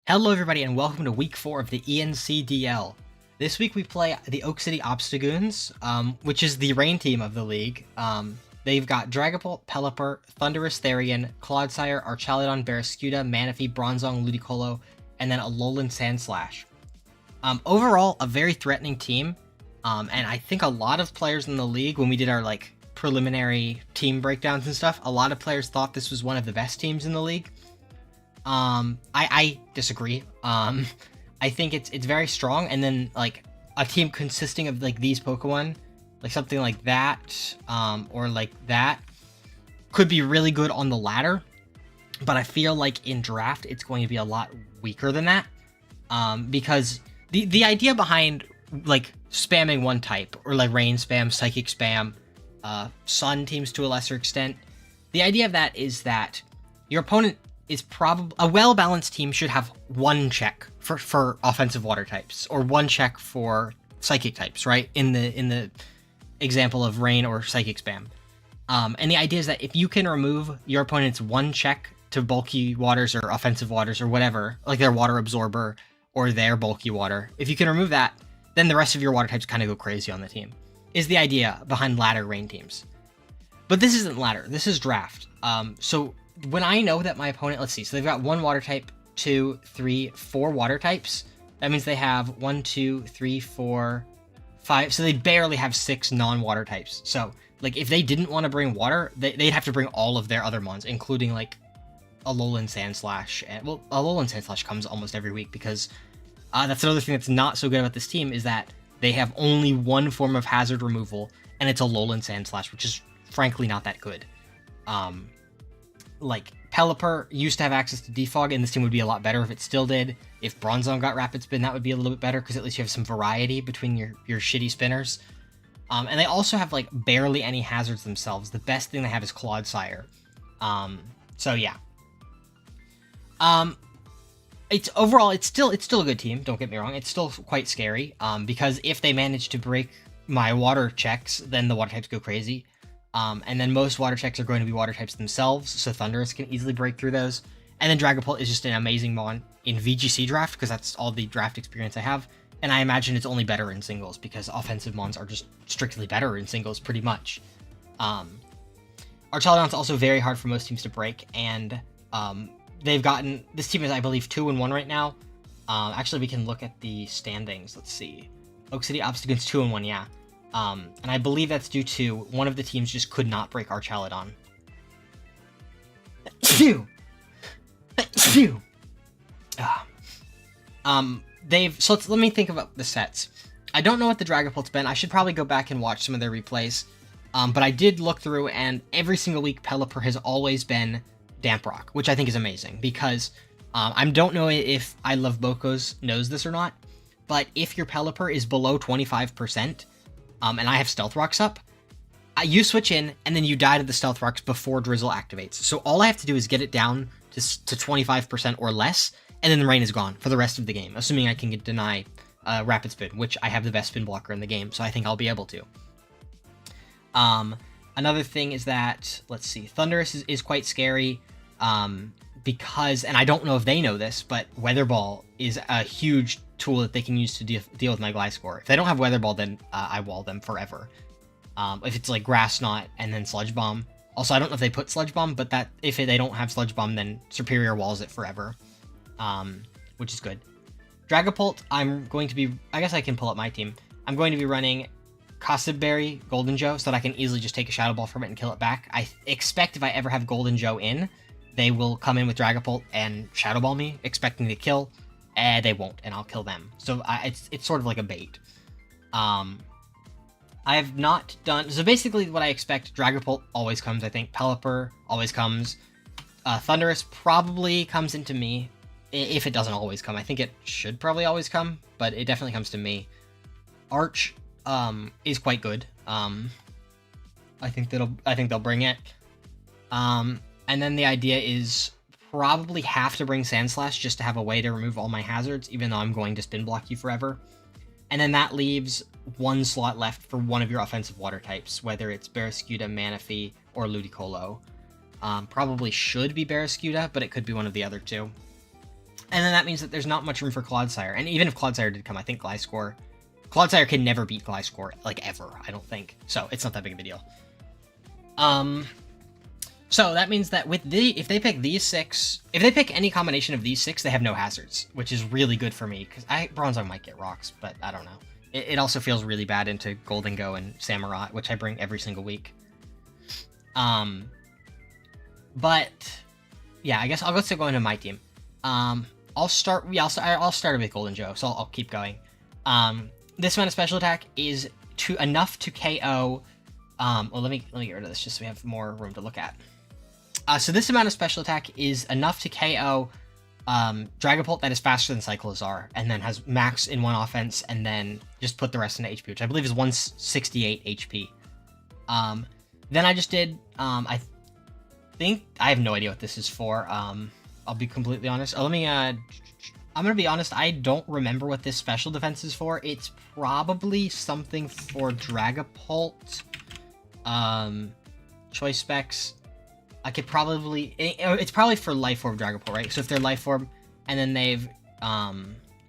Hello everybody and welcome to week 4 of the ENCDL. This week we play the Oak City Obstagoons, which is the rain team of the league. They've got Dragapult, Pelipper, thundurus-t, Cyclizar, Archaludon, Barraskewda, Manaphy, Bronzong, Ludicolo, and then Alolan Sandslash. Overall, a very threatening team, and I think a lot of players in the league, when we did our preliminary team breakdowns and stuff, a lot of players thought this was one of the best teams in the league. I disagree. I think it's very strong, and then a team consisting of these Pokemon, something like that, or like that, could be really good on the ladder, but I feel like in draft it's going to be a lot weaker than that, because the idea behind spamming one type, or rain spam, psychic spam, sun teams to a lesser extent, the idea of that is that your opponent is probably a well-balanced team should have one check for offensive water types, or one check for psychic types, right? In the example of rain or psychic spam. And the idea is that if you can remove your opponent's one check to bulky waters or offensive waters or whatever, like their water absorber or their bulky water, if you can remove that, then the rest of your water types kind of go crazy on the team, is the idea behind ladder rain teams. But this isn't ladder, this is draft. So when I know that my opponent, let's see, so they've got one water type, 2, 3, 4 water types. That means they have 1, 2, 3, 4, 5. So they barely have 6 non-water types. So if they didn't want to bring water, they'd have to bring all of their other mons, including Alolan Sandslash. And well, Alolan Sandslash comes almost every week because that's another thing that's not so good about this team, is that they have only one form of hazard removal, and it's Alolan Sandslash, which is frankly not that good. Pelipper used to have access to Defog, and this team would be a lot better if it still did. If Bronzong got Rapid Spin, that would be a little bit better, because at least you have some variety between your shitty spinners. And they also have barely any hazards themselves. The best thing they have is Clawdsire. So yeah. It's overall, it's still a good team, don't get me wrong. It's still quite scary, because if they manage to break my water checks, then the water types go crazy. And then most water checks are going to be water types themselves, so Thundurus can easily break through those. And then Dragapult is just an amazing mon in VGC draft, because that's all the draft experience I have. And I imagine it's only better in singles, because offensive mons are just strictly better in singles, pretty much. Archaludon's also very hard for most teams to break, and they've gotten... This team is, I believe, 2-1 right now. Actually, we can look at the standings. Let's see. Oak City Obstagoons 2-1, yeah. And I believe that's due to one of the teams just could not break Archaludon. Phew! Phew! Let me think about the sets. I don't know what the Dragapult's been. I should probably go back and watch some of their replays. But I did look through, and every single week Pelipper has always been Damp Rock, which I think is amazing, because I don't know if ILuvBokos knows this or not, but if your Pelipper is below 25%, and I have Stealth Rocks up, you switch in, and then you die to the Stealth Rocks before Drizzle activates. So all I have to do is get it down to 25% or less, and then the rain is gone for the rest of the game, assuming I can deny Rapid Spin, which I have the best spin blocker in the game, so I think I'll be able to. Another thing is that, let's see, Thundurus is quite scary, because, and I don't know if they know this, but Weather Ball is a huge tool that they can use to deal with my Gliscor. If they don't have Weather Ball, then I wall them forever. If it's Grass Knot and then Sludge Bomb. Also, I don't know if they put Sludge Bomb, but that if they don't have Sludge Bomb, then Superior walls it forever, which is good. Dragapult, I'm going to be... I guess I can pull up my team. I'm going to be running Cossack Berry, Golden Joe, so that I can easily just take a Shadow Ball from it and kill it back. I expect if I ever have Golden Joe in, they will come in with Dragapult and Shadow Ball me, expecting to kill. They won't, and I'll kill them. So it's sort of like a bait. I have not done... So basically what I expect, Dragapult always comes, I think. Pelipper always comes. Thundurus probably comes into me, if it doesn't always come. I think it should probably always come, but it definitely comes to me. Arch is quite good. I think they'll bring it. And then the idea is probably have to bring Sandslash just to have a way to remove all my hazards, even though I'm going to spin block you forever. And then that leaves one slot left for one of your offensive water types, whether it's Barraskewda, Manaphy, or Ludicolo. Probably should be Barraskewda, but it could be one of the other two. And then that means that there's not much room for Clodsire. And even if Clodsire did come, I think Clodsire can never beat Gliscor, like, ever, I don't think. So it's not that big of a deal. So that means that if they pick these 6, if they pick any combination of these 6, they have no hazards, which is really good for me, because Bronzong might get rocks, but I don't know. It also feels really bad into Golden Go and Samurai, which I bring every single week. But yeah, I guess I'll go into my team. I'll start with Golden Joe, so I'll keep going. This amount of special attack is enough to KO. Well, let me get rid of this just so we have more room to look at. So this amount of special attack is enough to KO Dragapult that is faster than Cyclizar, and then has max in 1 offense, and then just put the rest into HP, which I believe is 168 HP. Then I just did, I think, I have no idea what this is for. I'll be completely honest. I'm gonna be honest, I don't remember what this special defense is for. It's probably something for Dragapult. Choice specs. I could probably... It's probably for Life Orb Dragapult, right? So if they're Life Orb, and then they've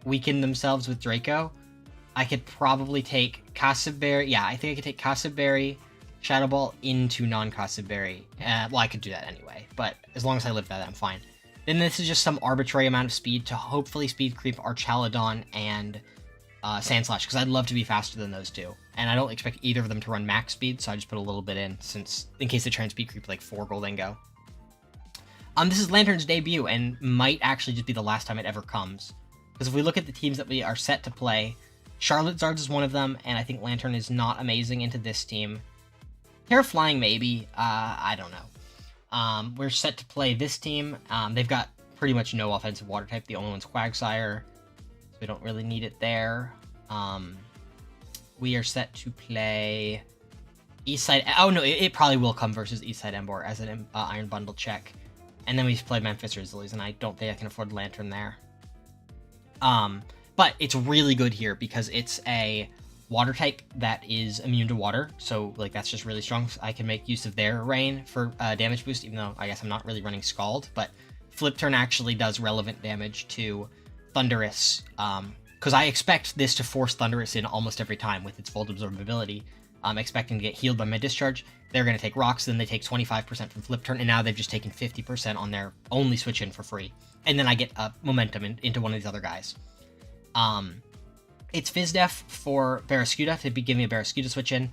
weakened themselves with Draco, I could probably take Cassiberry. Yeah, I think I could take Cassiberry, Shadow Ball into non-Cassiberry. Well, I could do that anyway, but as long as I live that, I'm fine. Then this is just some arbitrary amount of speed to hopefully speed creep Archaludon and Sandslash, because I'd love to be faster than those two. And I don't expect either of them to run max speed, so I just put a little bit in case they try and speed creep like 4 Golden Go. This is Lantern's debut, and might actually just be the last time it ever comes. Because if we look at the teams that we are set to play, Charlotte-Zards is one of them, and I think Lantern is not amazing into this team. Terra Flying maybe, I don't know. We're set to play this team. They've got pretty much no offensive water type. The only one's Quagsire, so we don't really need it there. We are set to play Eastside. Oh no, it probably will come versus Eastside Emboar as an Iron Bundle check. And then we play Memphis Grizzlies, and I don't think I can afford Lantern there. But it's really good here because it's a water type that is immune to water, so like that's just really strong. I can make use of their rain for damage boost, even though I guess I'm not really running Scald, but Flip Turn actually does relevant damage to Thundurus, because I expect this to force Thundurus in almost every time with its Volt Absorb ability. I'm expecting to get healed by my discharge. They're going to take rocks, then they take 25% from Flip Turn, and now they've just taken 50% on their only switch in for free. And then I get momentum into one of these other guys. It's Fizdef for Barraskewda to give me a Barraskewda switch in.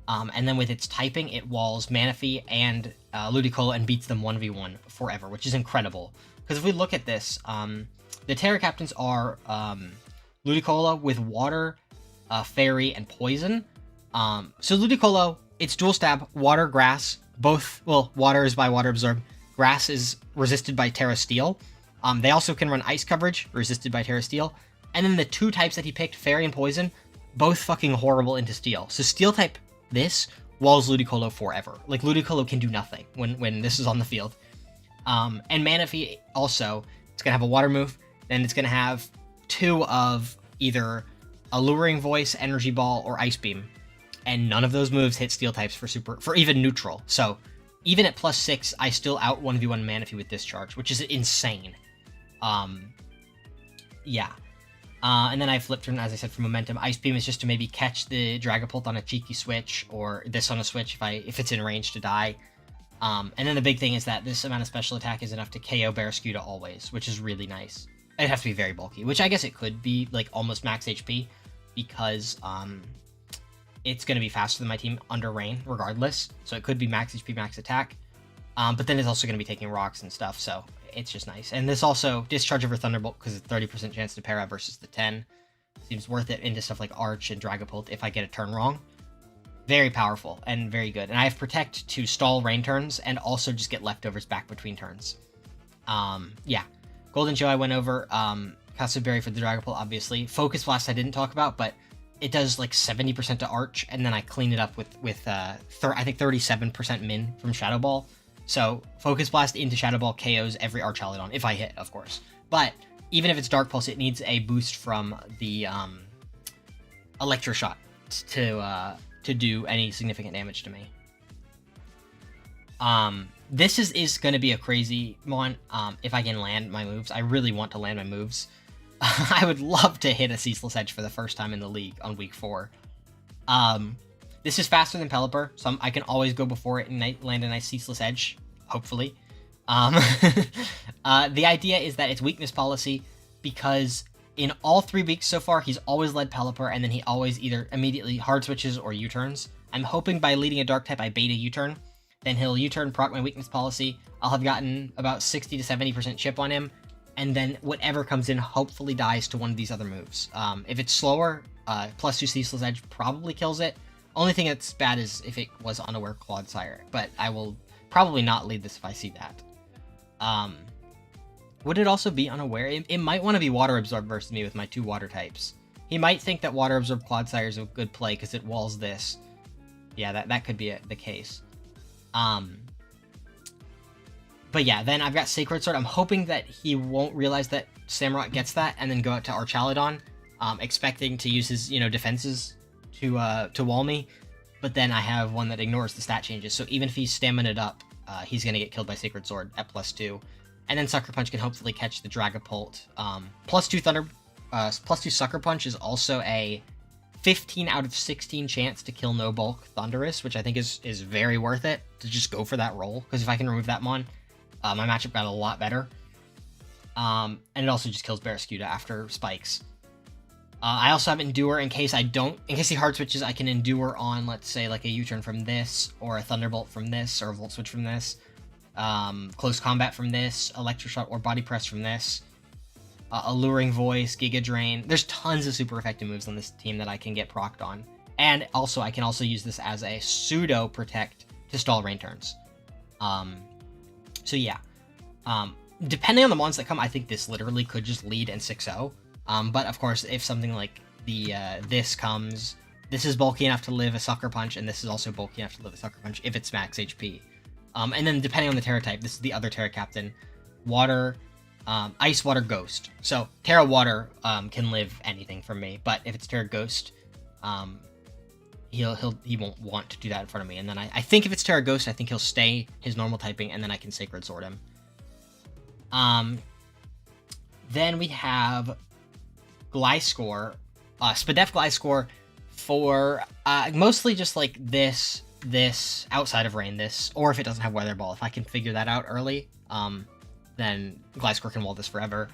And then with its typing, it walls Manaphy and Ludicolo and beats them 1v1 forever, which is incredible. Because if we look at this, the Terra Captains are Ludicolo with Water, Fairy, and Poison. So Ludicolo, it's dual stab, Water, Grass, both, well, Water is by Water Absorb, Grass is resisted by Terra Steel. They also can run Ice Coverage, resisted by Terra Steel. And then the 2 types that he picked, Fairy and Poison, both fucking horrible into Steel. So Steel type this walls Ludicolo forever. Like, Ludicolo can do nothing when this is on the field. And Manaphy also, it's going to have a Water move, then it's going to have 2 of either Alluring Voice, Energy Ball, or Ice Beam. And none of those moves hit Steel types for even neutral. So even at +6, I still out 1v1 Manaphy with Discharge, which is insane. Yeah. And then I Flip Turn, as I said, for momentum. Ice Beam is just to maybe catch the Dragapult on a cheeky switch, or this on a switch if it's in range to die. And then the big thing is that this amount of special attack is enough to KO Barraskewda always, which is really nice. It'd have to be very bulky, which I guess it could be like almost max HP, because it's going to be faster than my team under rain regardless. So it could be max HP, max attack. But then it's also going to be taking rocks and stuff, so it's just nice. And this also, Discharge over Thunderbolt, because it's 30% chance to para versus the 10. Seems worth it into stuff like Arch and Dragapult if I get a turn wrong. Very powerful and very good. And I have Protect to stall rain turns and also just get leftovers back between turns. Yeah. Golden Joe I went over. Cassiberry for the Dragapult, obviously. Focus Blast I didn't talk about, but it does like 70% to Arch, and then I clean it up with I think 37% min from Shadow Ball. So, Focus Blast into Shadow Ball KOs every Archaludon, if I hit, of course. But, even if it's Dark Pulse, it needs a boost from the Electro Shot to do any significant damage to me. This is going to be a crazy one if I can land my moves. I really want to land my moves. I would love to hit a Ceaseless Edge for the first time in the league on week 4. This is faster than Pelipper, so I can always go before it and land a nice Ceaseless Edge, hopefully. The idea is that it's weakness policy, because in all 3 weeks so far, he's always led Pelipper, and then he always either immediately hard switches or U-turns. I'm hoping by leading a Dark type, I bait a U-turn. Then he'll U-turn, proc my weakness policy. I'll have gotten about 60 to 70% chip on him, and then whatever comes in hopefully dies to one of these other moves. If it's slower, +2 Ceaseless Edge probably kills it. Only thing that's bad is if it was unaware Clodsire, but I will probably not lead this if I see that. Would it also be unaware? It might want to be Water Absorb versus me with my 2 water types. He might think that Water Absorb Clodsire is a good play because it walls this. Yeah, that could be the case. But yeah, then I've got Sacred Sword. I'm hoping that he won't realize that Samurott gets that and then go out to Archaludon, expecting to use his, defenses to wall me. But then I have one that ignores the stat changes. So even if he's stamina'd up, he's going to get killed by Sacred Sword at +2. And then Sucker Punch can hopefully catch the Dragapult. +2 Sucker Punch is also a 15 out of 16 chance to kill no bulk Thundurus, which I think is very worth it to just go for that roll. Because if I can remove that mon, my matchup got a lot better. And it also just kills Barraskewda after spikes. I also have Endure in case he hard switches, I can Endure on, let's say, like a U-turn from this, or a Thunderbolt from this, or a Volt Switch from this, Close Combat from this, Electroshot or Body Press from this, Alluring Voice, Giga Drain. There's tons of super effective moves on this team that I can get procced on. And also, I can also use this as a pseudo protect to stall rain turns. So yeah. Depending on the mons that come, I think this literally could just lead in 6-0. But of course, if something like this comes, this is bulky enough to live a Sucker Punch, and this is also bulky enough to live a Sucker Punch if it's max HP. And then depending on the Terra type, this is the other Terra Captain. Water, Ice, Water, Ghost. So Terra Water can live anything from me, but if it's Terra Ghost, he won't want to do that in front of me. And then I think if it's Terra Ghost, I think he'll stay his normal typing, and then I can Sacred Sword him. Then we have Gliscor, Spadef Gliscor for mostly just like this outside of rain, or if it doesn't have Weather Ball. If I can figure that out early, then Gliscor can wall this forever.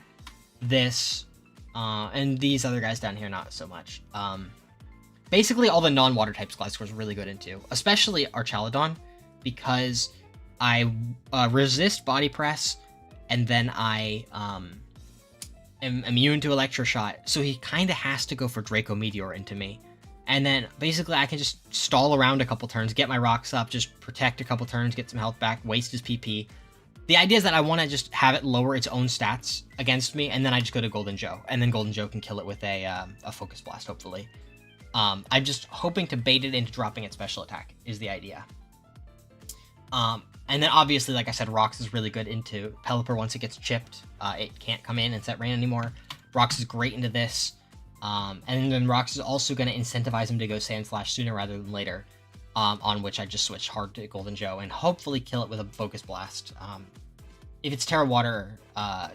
And these other guys down here, not so much. Basically, all the non-water types Gliscor is really good into, especially Archaludon, because I resist Body Press, and then I am immune to Electroshot, so he kind of has to go for Draco Meteor into me. And then, basically, I can just stall around a couple turns, get my rocks up, just protect a couple turns, get some health back, waste his PP. The idea is that I want to just have it lower its own stats against me, and then I just go to Golden Joe, and then Golden Joe can kill it with a Focus Blast, hopefully. I'm just hoping to bait it into dropping its special attack, is the idea. And then obviously, like I said, Rocks is really good into Pelipper. Once it gets chipped, it can't come in and set rain anymore. Rocks is great into this. And then Rocks is also going to incentivize him to go Sandslash sooner rather than later, on which I just switch hard to Golden Joe and hopefully kill it with a Focus Blast. If it's Terra Water,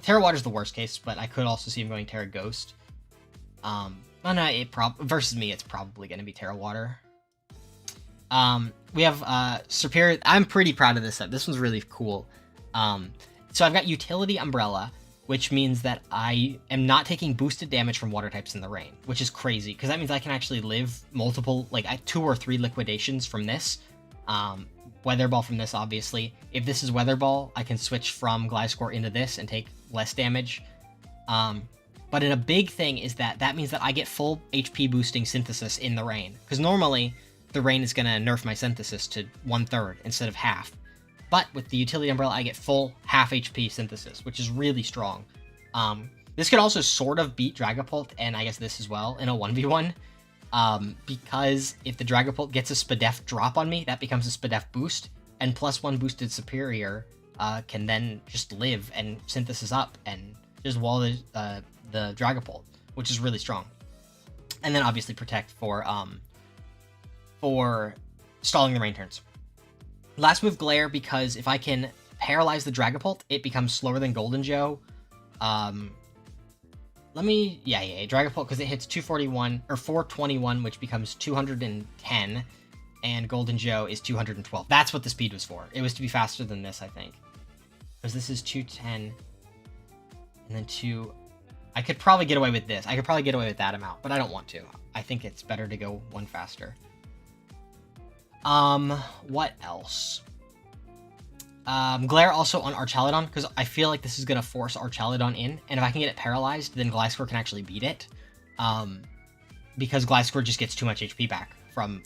Terra Water is the worst case, but I could also see him going Terra Ghost. Versus me, it's probably going to be Terra Water. We have Superior. I'm pretty proud of this set. This one's really cool. So I've got Utility Umbrella, which means that I am not taking boosted damage from water types in the rain, which is crazy, because that means I can actually live multiple, like 2 or 3 liquidations from this. Weather Ball from this, obviously. If this is Weather Ball, I can switch from Gliscor into this and take less damage. But a big thing is that means that I get full HP boosting Synthesis in the rain, because normally the rain is going to nerf my Synthesis to 1/3 instead of half. But with the Utility Umbrella, I get full half HP Synthesis, which is really strong. This could also sort of beat Dragapult, and I guess this as well, in a 1v1. Because if the Dragapult gets a Spadef drop on me, that becomes a Spadef boost, and +1 boosted Superior can then just live and Synthesis up and just wall the Dragapult, which is really strong. And then obviously Protect for stalling the rain turns. Last move Glare, because if I can paralyze the Dragapult, it becomes slower than Golden Joe. Yeah, Dragapult, because it hits 241, or 421, which becomes 210, and Golden Joe is 212. That's what the speed was for. It was to be faster than this, I think. Because this is 210, and then 2... I could probably get away with this. I could probably get away with that amount, but I don't want to. I think it's better to go one faster. What else? Glare also on Archaludon, because I feel like this is going to force Archaludon in, and if I can get it paralyzed, then Gliscor can actually beat it. Because Gliscor just gets too much HP back from,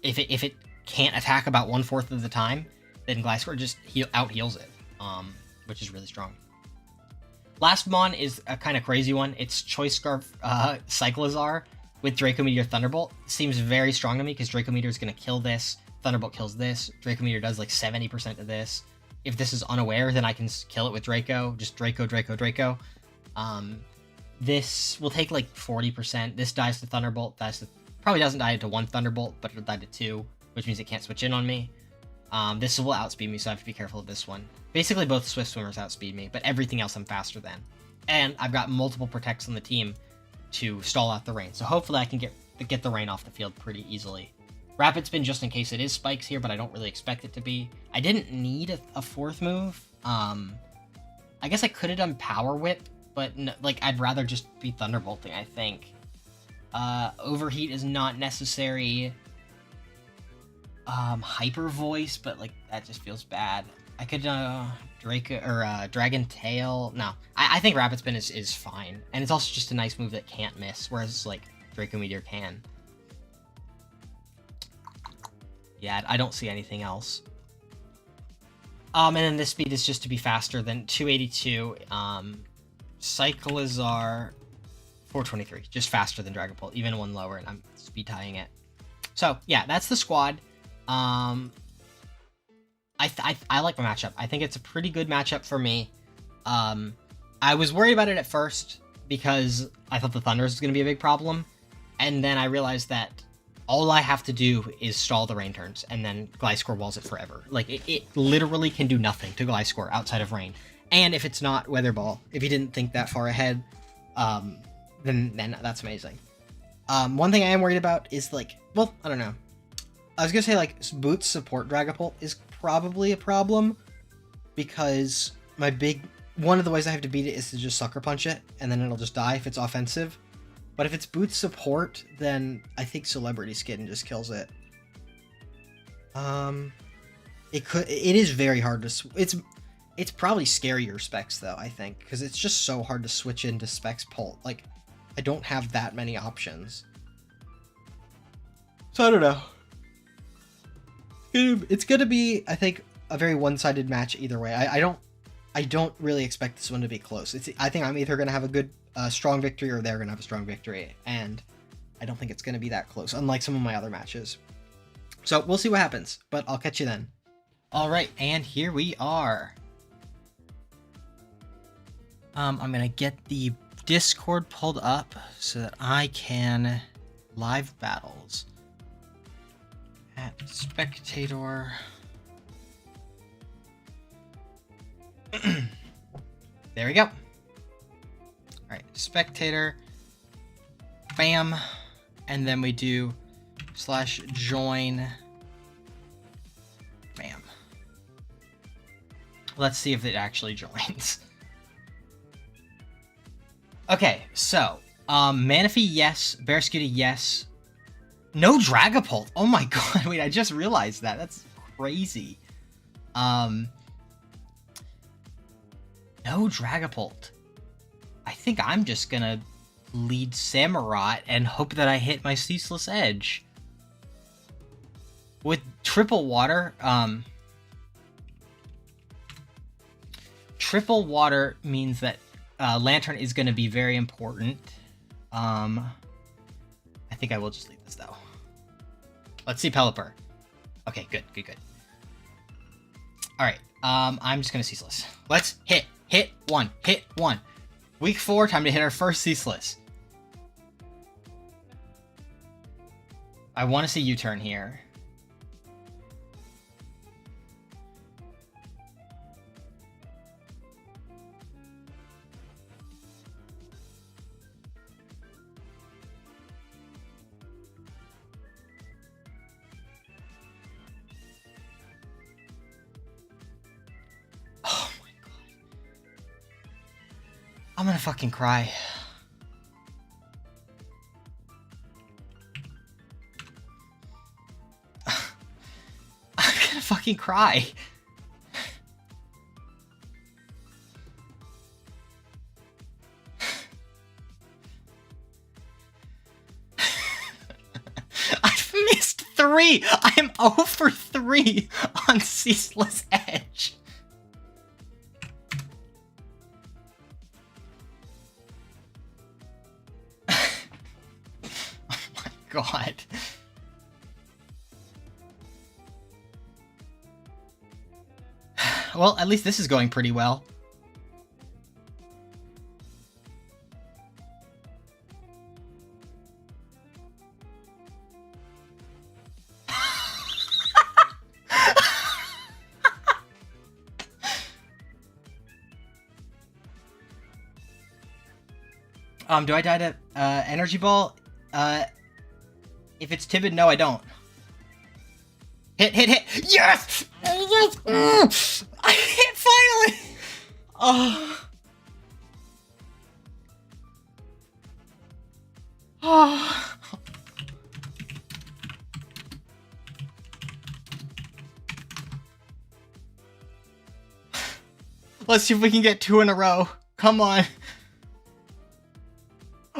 if it can't attack about 1/4 of the time, then Gliscor just out-heals it, which is really strong. Last mon is a kind of crazy one. It's Choice Scarf Cyclizar with Draco Meteor Thunderbolt. Seems very strong to me because Draco Meteor is going to kill this. Thunderbolt kills this. Draco Meteor does like 70% of this. If this is unaware, then I can kill it with Draco. Just Draco, Draco, Draco. This will take like 40%. This dies to Thunderbolt. Probably doesn't die to 1 Thunderbolt, but it'll die to 2, which means it can't switch in on me. This will outspeed me, so I have to be careful of this one. Basically, both Swift Swimmers outspeed me, but everything else I'm faster than. And I've got multiple Protects on the team to stall out the rain, so hopefully I can get the rain off the field pretty easily. Rapid Spin just in case it is Spikes here, but I don't really expect it to be. I didn't need a 4th move. I guess I could have done Power Whip, but no, like I'd rather just be Thunderbolting, I think. Overheat is not necessary. Hyper Voice, but like that just feels bad. I could Draco or Dragon Tail. No, I think Rapid Spin is fine, and it's also just a nice move that can't miss, whereas like Draco Meteor can. Yeah, I don't see anything else. And then this speed is just to be faster than 282. Cyclizar 423, just faster than Dragapult, even one lower, and I'm speed tying it. So yeah, that's the squad. I like my matchup. I think it's a pretty good matchup for me. I was worried about it at first because I thought the Thundurus was going to be a big problem, and then I realized that all I have to do is stall the rain turns, and then Gliscor walls it forever. Like, it literally can do nothing to Gliscor outside of rain. And if it's not Weather Ball, if you didn't think that far ahead, then that's amazing. One thing I am worried about is, like, well, I don't know. I was going to say, like, Boots support Dragapult is probably a problem, because one of the ways I have to beat it is to just Sucker Punch it, and then it'll just die if it's offensive. But if it's Boots support, then I think Celebrity Skin just kills it. It is very hard to, it's probably scarier Specs though, I think, because it's just so hard to switch into Specs Pult. Like, I don't have that many options. So I don't know. It's gonna be, I think, a very one-sided match either way. I don't really expect this one to be close. I think I'm either gonna have a good strong victory, or they're gonna have a strong victory, and I don't think it's gonna be that close, unlike some of my other matches. So we'll see what happens, but I'll catch you then. All right, and here we are. I'm gonna get the Discord pulled up so that I can live battles at spectator. There we go. Alright, spectator, bam, and then we do /join, bam. Let's see if it actually joins. Okay, so, Manaphy, yes, Barraskewda, yes. No Dragapult, oh my god, wait, I just realized that, that's crazy. No Dragapult. I think I'm just gonna lead Samurott and hope that I hit my Ceaseless Edge. With Triple Water, Triple Water means that Lantern is gonna be very important. I think I will just leave this though. Let's see Pelipper. Okay, good. Alright, I'm just gonna Ceaseless. Let's hit one. Week 4, time to hit our first Ceaseless. I want to see U-turn here. I'm gonna fucking cry. I'm gonna fucking cry. I've missed 3! I am 0 for 3 on Ceaseless Edge. God. Well, at least this is going pretty well. Do I die to Energy Ball? If it's timid, no, I don't. Hit, hit, hit! Yes! Yes! I hit finally! Oh. Oh. Let's see if we can get 2 in a row. Come on.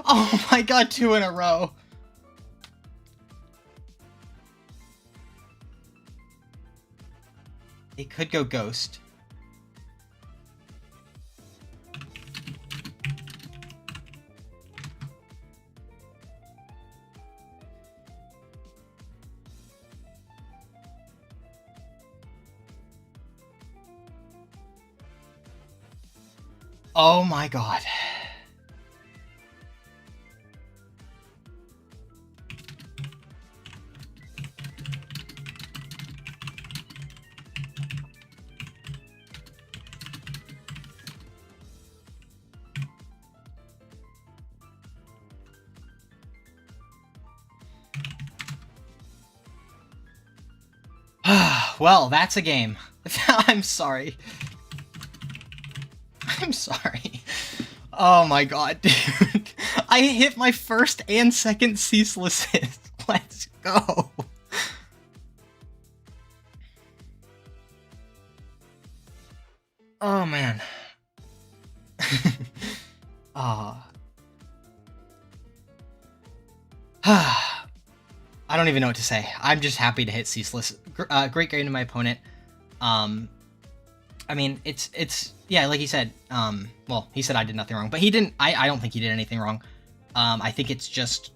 Oh my god, 2 in a row. It could go Ghost. Oh my god. Well, that's a game. I'm sorry. I'm sorry. Oh my god, dude. I hit my first and second ceaselesses. Let's go. Oh man. Ah. I don't even know what to say. I'm just happy to hit ceaseless. Great game to my opponent. I mean, it's yeah, like he said. Well, he said I did nothing wrong, but he didn't. I don't think he did anything wrong. I think it's just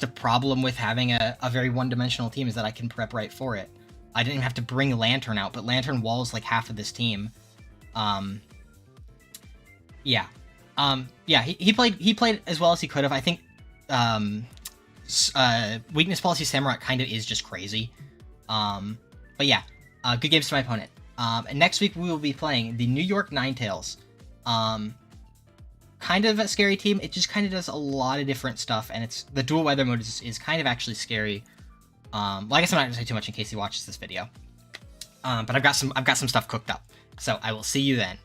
a problem with having a very one-dimensional team is that I can prep right for it. I didn't even have to bring Lantern out, but Lantern walls like half of this team. Yeah. Yeah, he played as well as he could have. I think Weakness Policy Samurai kind of is just crazy. But yeah, good games to my opponent. And next week we will be playing the New York Ninetales. Kind of a scary team. It just kind of does a lot of different stuff, and it's the dual weather mode is kind of actually scary. Well, I guess I'm not gonna say too much in case he watches this video. But I've got some stuff cooked up. So I will see you then.